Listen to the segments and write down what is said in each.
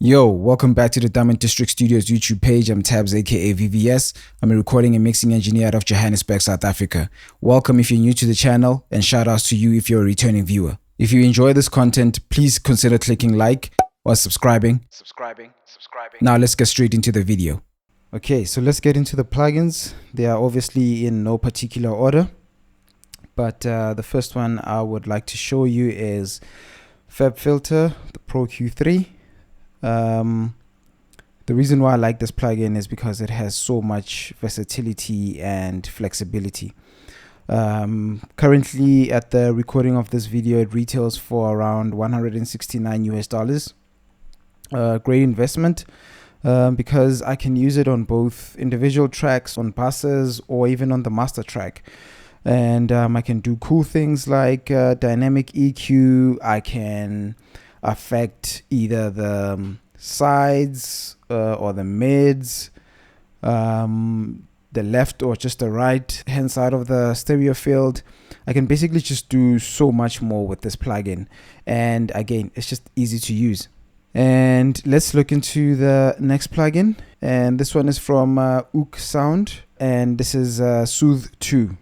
Yo, welcome back to the Diamond District Studios YouTube page. I'm Tabs, aka VVS. I'm a recording and mixing engineer out of Johannesburg, South Africa. Welcome if you're new to the channel, and shout outs to you if you're a returning viewer. If you enjoy this content, please consider clicking like or subscribing. Now let's get straight into the video. Okay, so let's get into the plugins. They are obviously in no particular order, but the first one I would like to show you is Fabfilter Pro Q3. The reason why I like this plugin is because it has so much versatility and flexibility. Currently at the recording of this video, it retails for around $169 US. Great investment because I can use it on both individual tracks, on buses, or even on the master track. And I can do cool things like dynamic EQ. I can affect either the sides or the mids, the left or just the right hand side of the stereo field. I can basically just do so much more with this plugin, and again, it's just easy to use. And let's look into the next plugin, and this one is from Oeksound, and this is Soothe 2.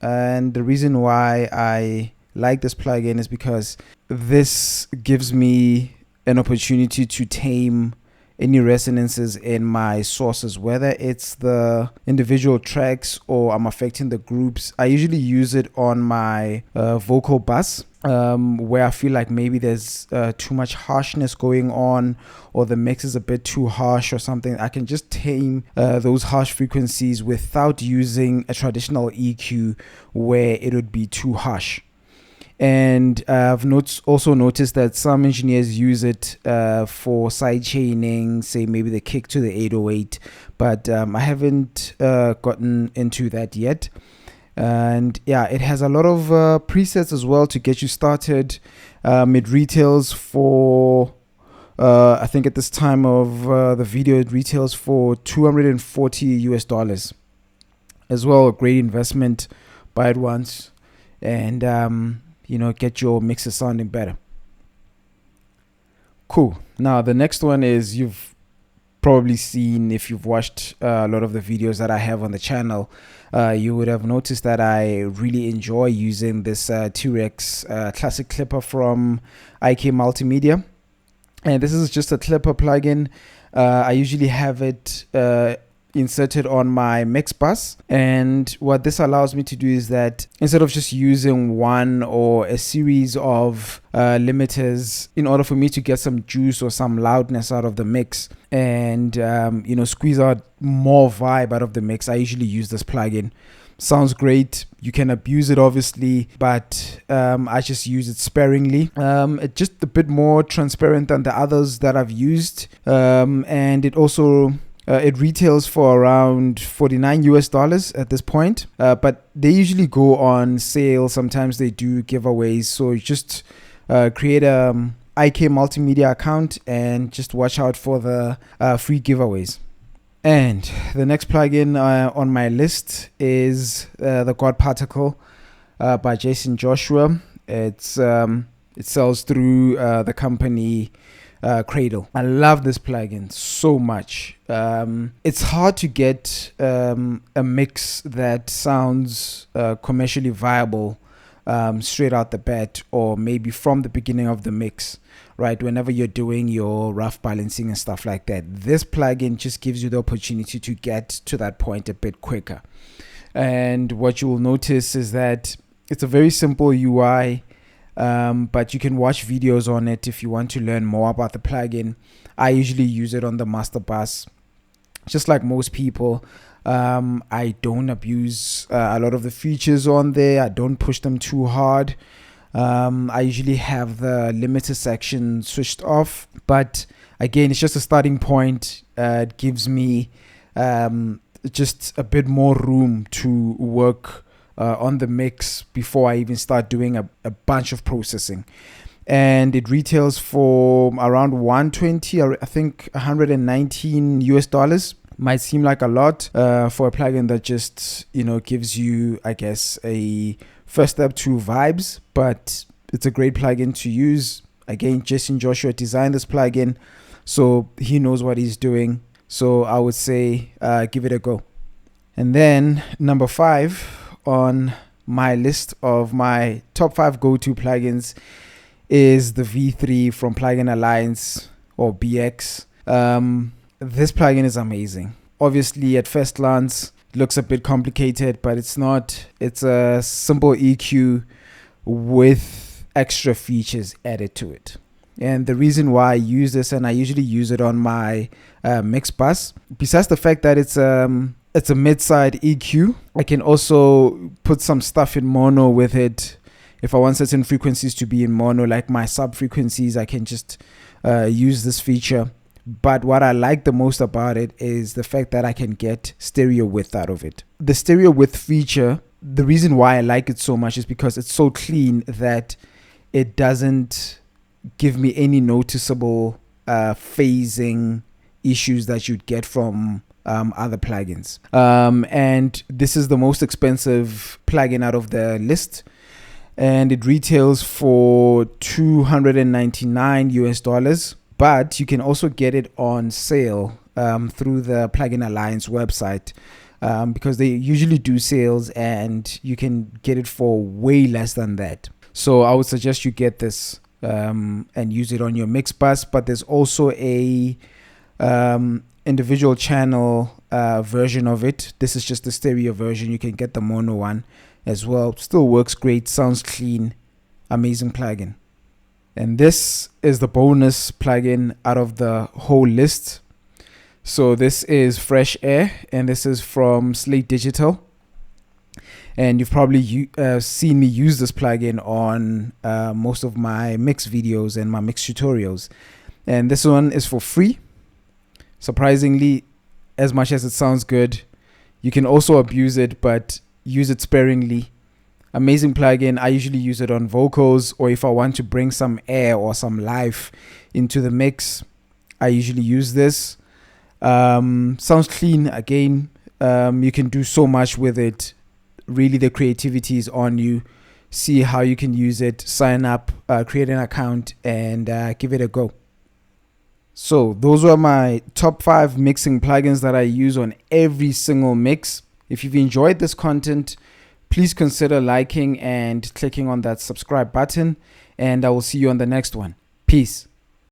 And the reason why I like this plugin is because this gives me an opportunity to tame any resonances in my sources, whether it's the individual tracks or I'm affecting the groups. I usually use it on my vocal bus, where I feel like maybe there's too much harshness going on, or the mix is a bit too harsh or something. I can just tame those harsh frequencies without using a traditional EQ where it would be too harsh. And I've also noticed that some engineers use it for side chaining, say maybe the kick to the 808, but I haven't gotten into that yet. And yeah, it has a lot of presets as well to get you started. It retails for I think at this time of the video, it retails for $240 US as well. A great investment. Buy it once and get your mixes sounding better. Cool. Now the next one is, you've probably seen, if you've watched a lot of the videos that I have on the channel, you would have noticed that I really enjoy using this T-Rex classic clipper from IK Multimedia. And this is just a clipper plugin. I usually have it inserted on my mix bus, and what this allows me to do is that instead of just using one or a series of limiters in order for me to get some juice or some loudness out of the mix and squeeze out more vibe out of the mix, I usually use this plugin. Sounds great. You can abuse it obviously, but I just use it sparingly. It's just a bit more transparent than the others that I've used, and it also it retails for around $49 US at this point, but they usually go on sale. Sometimes they do giveaways, so you just create a IK Multimedia account and just watch out for the free giveaways. And the next plugin on my list is the God Particle by Jason Joshua. It sells through the company Cradle. I love this plugin so much. It's hard to get a mix that sounds commercially viable straight out the bat, or maybe from the beginning of the mix, right? Whenever you're doing your rough balancing and stuff like that, this plugin just gives you the opportunity to get to that point a bit quicker. And what you will notice is that it's a very simple UI. But you can watch videos on it if you want to learn more about the plugin. I usually use it on the master bus, just like most people. I don't abuse a lot of the features on there. I don't push them too hard. I usually have the limiter section switched off, but again, it's just a starting point. It gives me just a bit more room to work on the mix before I even start doing a bunch of processing. And it retails for around $120, or I think $119 US. Might seem like a lot for a plugin that just gives you, I guess, a first step to vibes, but it's a great plugin to use. Again, Jason Joshua designed this plugin, so he knows what he's doing. So I would say give it a go. And then number 5 on my list of my top 5 go-to plugins is the V3 from Plugin Alliance, or BX. This plugin is amazing. Obviously, at first glance, it looks a bit complicated, but it's not. It's a simple EQ with extra features added to it. And the reason why I use this, and I usually use it on my mix bus, besides the fact that it's a mid-side EQ, I can also put some stuff in mono with it. If I want certain frequencies to be in mono, like my sub frequencies, I can just use this feature. But what I like the most about it is the fact that I can get stereo width out of it. The stereo width feature, the reason why I like it so much is because it's so clean that it doesn't give me any noticeable phasing issues that you'd get from other plugins. And this is the most expensive plugin out of the list, and it retails for $299 US, but you can also get it on sale through the Plugin Alliance website, because they usually do sales and you can get it for way less than that. So I would suggest you get this and use it on your mix bus. But there's also a individual channel version of it. This is just the stereo version. You can get the mono one as well. Still works great, sounds clean, amazing plugin. And this is the bonus plugin out of the whole list. So this is Fresh Air, and this is from Slate Digital. And you've probably seen me use this plugin on most of my mix videos and my mix tutorials. And this one is for free. Surprisingly, as much as it sounds good, you can also abuse it, but use it sparingly. Amazing plugin. I usually use it on vocals, or if I want to bring some air or some life into the mix, I usually use this. Sounds clean. Again, you can do so much with it. Really, the creativity is on you. See how you can use it. Sign up, create an account, and give it a go. So those were my top 5 mixing plugins that I use on every single mix. If you've enjoyed this content, please consider liking and clicking on that subscribe button, and I will see you on the next one. Peace.